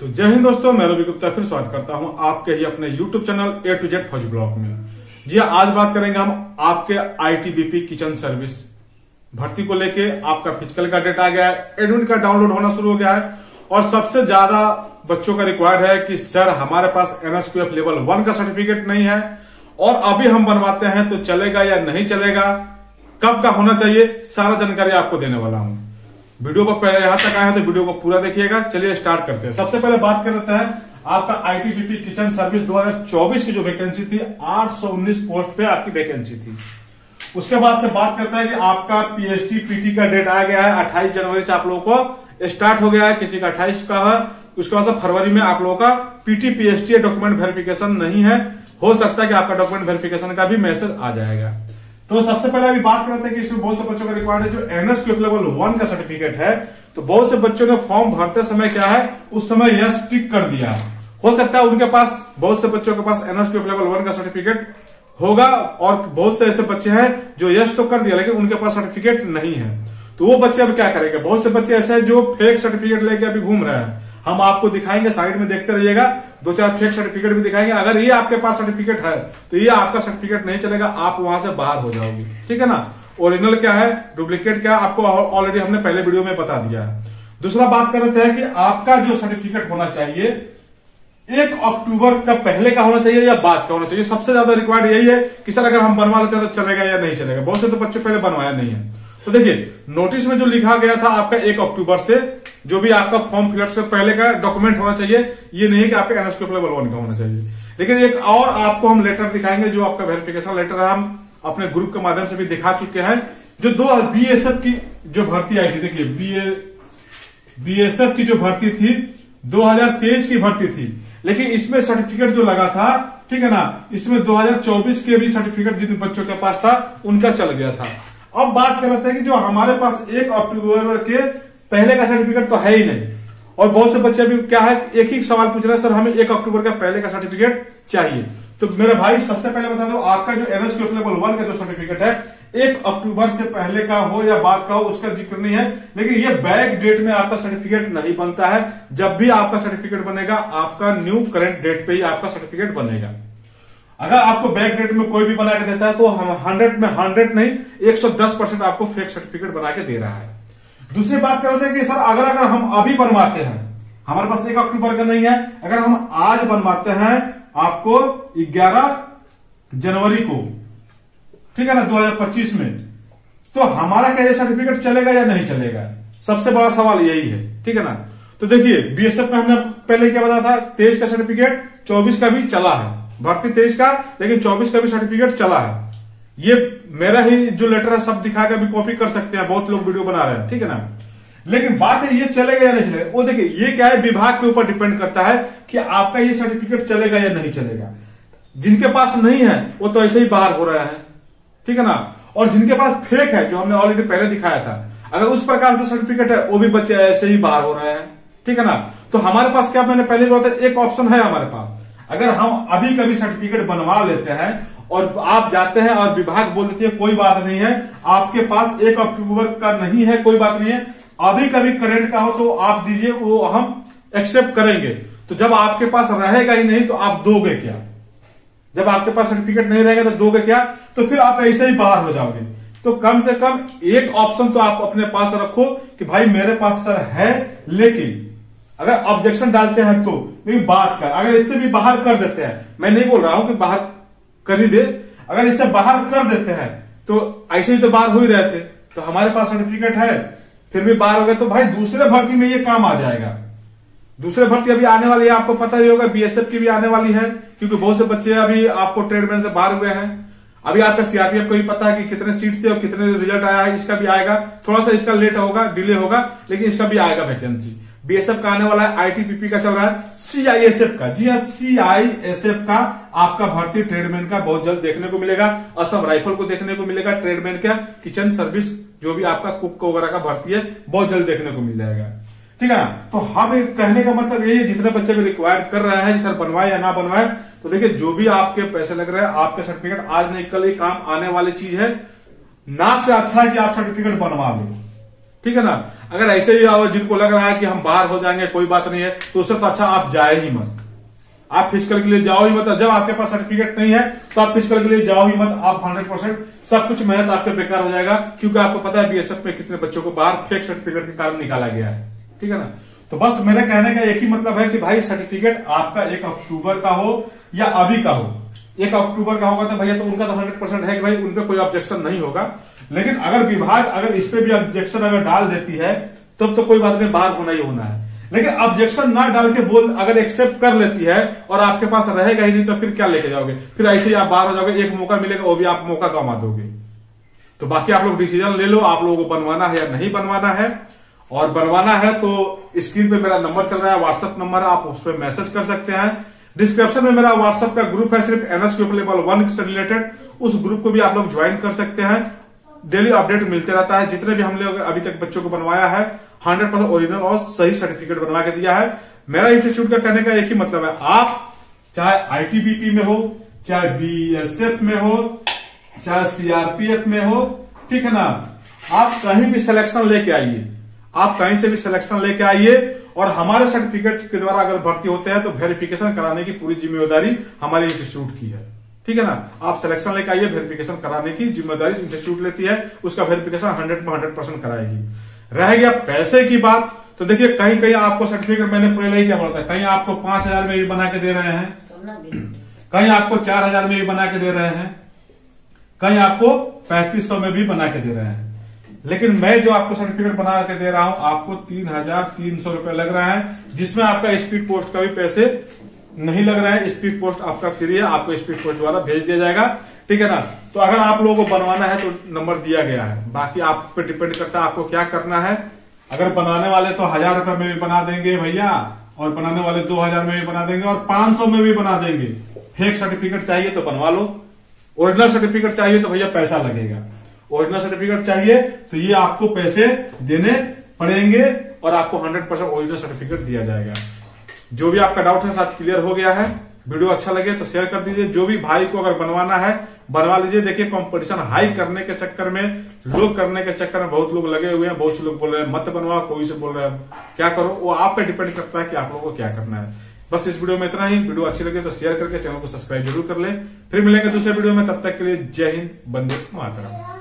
तो जय हिंद दोस्तों, मैं रवि गुप्ता फिर स्वागत करता हूं आपके ही अपने YouTube channel A to Z फौजी ब्लॉग में। जी आज बात करेंगे हम आपके ITBP किचन सर्विस भर्ती को लेके। आपका फिजिकल का डेट आ गया है, एडमिट का डाउनलोड होना शुरू हो गया है और सबसे ज्यादा बच्चों का रिक्वायर्ड है कि सर हमारे पास NSQF लेवल 1 का सर्टिफिकेट नहीं है और अभी हम बनवाते हैं तो चलेगा या नहीं चलेगा, कब का होना चाहिए, सारा जानकारी आपको देने वाला हूं। वीडियो को पहले यहां तक आए हैं तो वीडियो को पूरा देखिएगा। चलिए स्टार्ट करते हैं। सबसे पहले बात कर लेते हैं आपका ITBP किचन सर्विस 2024 की जो वैकेंसी थी 819 पोस्ट पे आपकी वैकेंसी थी। उसके बाद से बात करते हैं कि आपका PST PT का डेट आ गया है, 28 जनवरी से आप लोगों को स्टार्ट हो गया है, किसी का 28 का है। उसके बाद से फरवरी में आप लोगों का PT PST डॉक्यूमेंट वेरिफिकेशन नहीं है, हो सकता है कि आपका डॉक्यूमेंट वेरिफिकेशन का भी मैसेज आ जाएगा। तो सबसे पहले अभी बात करते हैं कि इसमें बहुत से बच्चों का रिक्वायर्ड है जो NSQF लेवल 1 का सर्टिफिकेट है। तो बहुत से बच्चों ने फॉर्म भरते समय क्या है, उस समय यस टिक कर दिया। हो सकता है उनके पास, बहुत से बच्चों के पास NSQF लेवल 1 का सर्टिफिकेट होगा और बहुत से ऐसे बच्चे हैं जो यस तो कर दिया लेकिन उनके पास सर्टिफिकेट नहीं है। तो वो बच्चे अब क्या करेंगे? बहुत से बच्चे ऐसे हैं जो फेक सर्टिफिकेट लेके अभी घूम रहे हैं। हम आपको दिखाएंगे, साइड में देखते रहिएगा, 2-4 फेक सर्टिफिकेट भी दिखाएंगे। अगर ये आपके पास सर्टिफिकेट है तो ये आपका सर्टिफिकेट नहीं चलेगा, आप वहां से बाहर हो जाओगे। ठीक है ना। ओरिजिनल क्या है, डुप्लीकेट क्या है, आपको ऑलरेडी हमने पहले वीडियो में बता दिया है। दूसरा बात कर लेते हैं कि आपका जो सर्टिफिकेट होना चाहिए 1 अक्टूबर का पहले का होना चाहिए या बाद का होना चाहिए। सबसे ज्यादा रिक्वायर्ड यही है कि सर अगर हम बनवा लेते हैं तो चलेगा या नहीं चलेगा। बहुत से तो बच्चों पहले बनवाया नहीं है। तो देखिए नोटिस में जो लिखा गया था आपका 1 अक्टूबर से जो भी आपका फॉर्म फिलअप से पहले का डॉक्यूमेंट होना चाहिए, ये नहीं कि आपका NSQF लेवल 1 का होना चाहिए। लेकिन एक और आपको हम लेटर दिखाएंगे जो आपका वेरिफिकेशन लेटर है, हम अपने ग्रुप के माध्यम से भी दिखा चुके हैं। जो BSF की जो भर्ती आई थी, देखिए BSF की जो भर्ती थी 2023 की भर्ती थी, लेकिन इसमें सर्टिफिकेट जो लगा था, ठीक है ना, इसमें 2024 के भी सर्टिफिकेट जिन बच्चों के पास था उनका चल गया था। अब बात कर रहे थे कि जो हमारे पास 1 अक्टूबर के पहले का सर्टिफिकेट तो है ही नहीं, और बहुत से बच्चे भी क्या है, एक ही सवाल पूछ रहे हैं, सर हमें 1 अक्टूबर का पहले का सर्टिफिकेट चाहिए। तो मेरे भाई सबसे पहले बता दो, आपका जो NSQF लेवल 1 का जो सर्टिफिकेट है 1 अक्टूबर से पहले का हो या बाद का हो उसका जिक्र नहीं है, लेकिन ये बैक डेट में आपका सर्टिफिकेट नहीं बनता है। जब भी आपका सर्टिफिकेट बनेगा आपका न्यू करंट डेट पे ही आपका सर्टिफिकेट बनेगा। अगर आपको बैक डेट में कोई भी बना के देता है तो हम 100 में 100 नहीं 110% आपको फेक सर्टिफिकेट बना के दे रहा है। दूसरी बात करते हैं कि सर अगर हम अभी बनवाते हैं, हमारे पास 1 अक्टूबर का नहीं है, अगर हम आज बनवाते हैं आपको 11 जनवरी को, ठीक है ना, 2025 में, तो हमारा क्या ये सर्टिफिकेट चलेगा या नहीं चलेगा? सबसे बड़ा सवाल यही है। ठीक है ना। तो देखिए BSF में हमने पहले क्या बताया था, 23 का सर्टिफिकेट, 24 का भी चला है, भर्ती 23 का, लेकिन 24 का भी सर्टिफिकेट चला है। ये मेरा ही जो लेटर है सब दिखा के भी कॉपी कर सकते हैं, बहुत लोग वीडियो बना रहे हैं। ठीक है ना। लेकिन बात है ये चलेगा या नहीं चलेगा, वो देखिए ये क्या है, विभाग के ऊपर डिपेंड करता है कि आपका ये सर्टिफिकेट चलेगा या नहीं चलेगा। जिनके पास नहीं है वो तो ऐसे ही बाहर हो रहा है, ठीक है ना, और जिनके पास फेक है जो हमने ऑलरेडी पहले दिखाया था, अगर उस प्रकार से सर्टिफिकेट है वो भी बच्चे ऐसे ही बाहर हो रहे हैं। ठीक है ना। तो हमारे पास क्या, मैंने पहले बताया, एक ऑप्शन है हमारे पास। अगर हम अभी कभी सर्टिफिकेट बनवा लेते हैं और आप जाते हैं और विभाग बोल देती है कोई बात नहीं है, आपके पास 1 अक्टूबर का नहीं है, कोई बात नहीं है, अभी कभी करंट का हो तो आप दीजिए, वो हम एक्सेप्ट करेंगे। तो जब आपके पास रहेगा ही नहीं तो आप दोगे क्या? जब आपके पास सर्टिफिकेट नहीं रहेगा तो दोगे क्या? तो फिर आप ऐसे ही बाहर हो जाओगे। तो कम से कम एक ऑप्शन तो आप अपने पास रखो कि भाई मेरे पास सर है, लेकिन अगर ऑब्जेक्शन डालते हैं तो बात कर, अगर इससे भी बाहर कर देते हैं, मैं नहीं बोल रहा हूं कि बाहर कर ही दे, अगर इससे बाहर कर देते हैं तो ऐसे ही तो बाहर हो ही रहे थे, तो हमारे पास सर्टिफिकेट है फिर भी बाहर हो गए, तो भाई दूसरे भर्ती में ये काम आ जाएगा। दूसरे भर्ती अभी आने वाली है, आपको पता ही होगा, BSF की भी आने वाली है, क्योंकि बहुत से बच्चे अभी आपको ट्रेडमैन से बाहर हुए हैं। अभी आपका CRPF को भी पता है कि कितने सीट थे और कितने रिजल्ट आया है, इसका भी आएगा। थोड़ा सा इसका लेट होगा, डिले होगा, लेकिन इसका भी आएगा वैकेंसी। BSF का आने वाला है, ITBP का चल रहा है, CISF का, जी हाँ CISF का आपका भर्ती ट्रेडमैन का बहुत जल्द देखने को मिलेगा। असम राइफल को देखने को मिलेगा, ट्रेडमैन का किचन सर्विस जो भी आपका कुक वगैरह का भर्ती है बहुत जल्द देखने को मिल जाएगा। ठीक है ना। तो हम कहने का मतलब यही है, जितने बच्चे भी रिक्वायर कर रहे हैं सर बनवाए या ना बनवाए, तो देखिए जो भी आपके पैसे लग रहे हैं, आपके सर्टिफिकेट आज नहीं कल ही काम आने वाली चीज है। ना से अच्छा है कि आप सर्टिफिकेट बनवा लें। ठीक है ना। अगर ऐसे ही जिनको लग रहा है कि हम बाहर हो जाएंगे कोई बात नहीं है, तो उससे तो अच्छा आप जाए ही मत, आप फिजिकल के लिए जाओ ही मत। जब आपके पास सर्टिफिकेट नहीं है तो आप फिजिकल के लिए जाओ ही मत। आप 100% सब कुछ मेहनत आपके बेकार हो जाएगा, क्योंकि आपको पता है बीएसएफ में कितने बच्चों को बाहर फेक सर्टिफिकेट के कारण निकाला गया है, ठीक है ना। तो बस मेरे कहने का एक ही मतलब है कि भाई सर्टिफिकेट आपका 1 अक्टूबर का हो या अभी का हो। 1 अक्टूबर का होगा तो भैया तो उनका तो 100% है कि भाई उन पे कोई ऑब्जेक्शन नहीं होगा। लेकिन अगर विभाग अगर इस पे भी ऑब्जेक्शन अगर डाल देती है तब तो कोई बात नहीं, बाहर होना ही होना है। लेकिन ऑब्जेक्शन ना डाल के बोल अगर एक्सेप्ट कर लेती है और आपके पास रहेगा ही नहीं, तो फिर क्या लेके जाओगे? फिर ऐसे ही आप बाहर हो जाओगे, एक मौका मिलेगा वो भी आप मौका गंवा दोगे। तो बाकी आप लोग डिसीजन ले लो, आप लोगों को बनवाना है या नहीं बनवाना है। और बनवाना है तो स्क्रीन पे मेरा नंबर चल रहा है, व्हाट्सएप नंबर है, आप उस पर मैसेज कर सकते हैं। डिस्क्रिप्शन में मेरा व्हाट्सएप का ग्रुप है, सिर्फ एनएसक्यू लेवल 1 से रिलेटेड, उस ग्रुप को भी आप लोग ज्वाइन कर सकते हैं। डेली अपडेट मिलते रहता है। जितने भी हम लोग अभी तक बच्चों को बनवाया है 100% ओरिजिनल और सही सर्टिफिकेट बनवा के दिया है। मेरा इंस्टीट्यूट का कहने का एक ही मतलब है, आप चाहे आईटीबीपी में हो, चाहे बीएसएफ में हो, चाहे सीआरपीएफ में हो, ठीक है ना, आप कहीं भी सिलेक्शन लेके आइए, आप कहीं से भी सिलेक्शन लेके आइए और हमारे सर्टिफिकेट के द्वारा अगर भर्ती होते हैं तो वेरिफिकेशन कराने की पूरी जिम्मेदारी हमारे इंस्टीट्यूट की है, ठीक है ना। आप सिलेक्शन लेके आइए, वेरिफिकेशन कराने की जिम्मेदारी इंस्टीट्यूट लेती है, उसका वेरिफिकेशन 100% कराएगी। रह गया पैसे की बात, तो देखिए कहीं कहीं आपको सर्टिफिकेट मैंने पहले ही क्या बोला था, कहीं आपको 5,000 में भी बना के दे रहे हैं, कहीं आपको 4,000 में भी बना के दे रहे हैं, कहीं आपको 3500 में भी बना के दे रहे हैं। लेकिन मैं जो आपको सर्टिफिकेट बना के दे रहा हूं आपको 3,300 रुपए लग रहा है, जिसमें आपका स्पीड पोस्ट का भी पैसे नहीं लग रहा है। स्पीड पोस्ट आपका फ्री है, आपको स्पीड पोस्ट द्वारा भेज दिया जाएगा, ठीक है ना। तो अगर आप लोगों को बनवाना है तो नंबर दिया गया है, बाकी आप पे डिपेंड करता है आपको क्या करना है। अगर बनाने वाले तो 1,000 रुपए में भी बना देंगे भैया, और बनाने वाले 2,000 में भी बना देंगे, और 500 में भी बना देंगे। फेक सर्टिफिकेट चाहिए तो बनवा लो, ओरिजिनल सर्टिफिकेट चाहिए तो भैया पैसा लगेगा। ओरिजिनल सर्टिफिकेट चाहिए तो ये आपको पैसे देने पड़ेंगे और आपको 100% ओरिजिनल सर्टिफिकेट दिया जाएगा। जो भी आपका डाउट है सब क्लियर हो गया है। वीडियो अच्छा लगे तो शेयर कर दीजिए। जो भी भाई को अगर बनवाना है बनवा लीजिए। देखिए कंपटीशन हाई करने के चक्कर में, लोग करने के चक्कर में बहुत लोग लगे हुए हैं। बहुत से लोग बोल रहे हैं मत बनवाओ, कोई से बोल रहे हैं क्या करो, वो आप पे डिपेंड करता है कि आप लोगों को क्या करना है। बस इस वीडियो में इतना ही। वीडियो अच्छी लगे तो शेयर करके चैनल को सब्सक्राइब जरूर कर ले। फिर मिलेंगे दूसरे वीडियो में, तब तक के लिए जय हिंद, वंदे मातरम।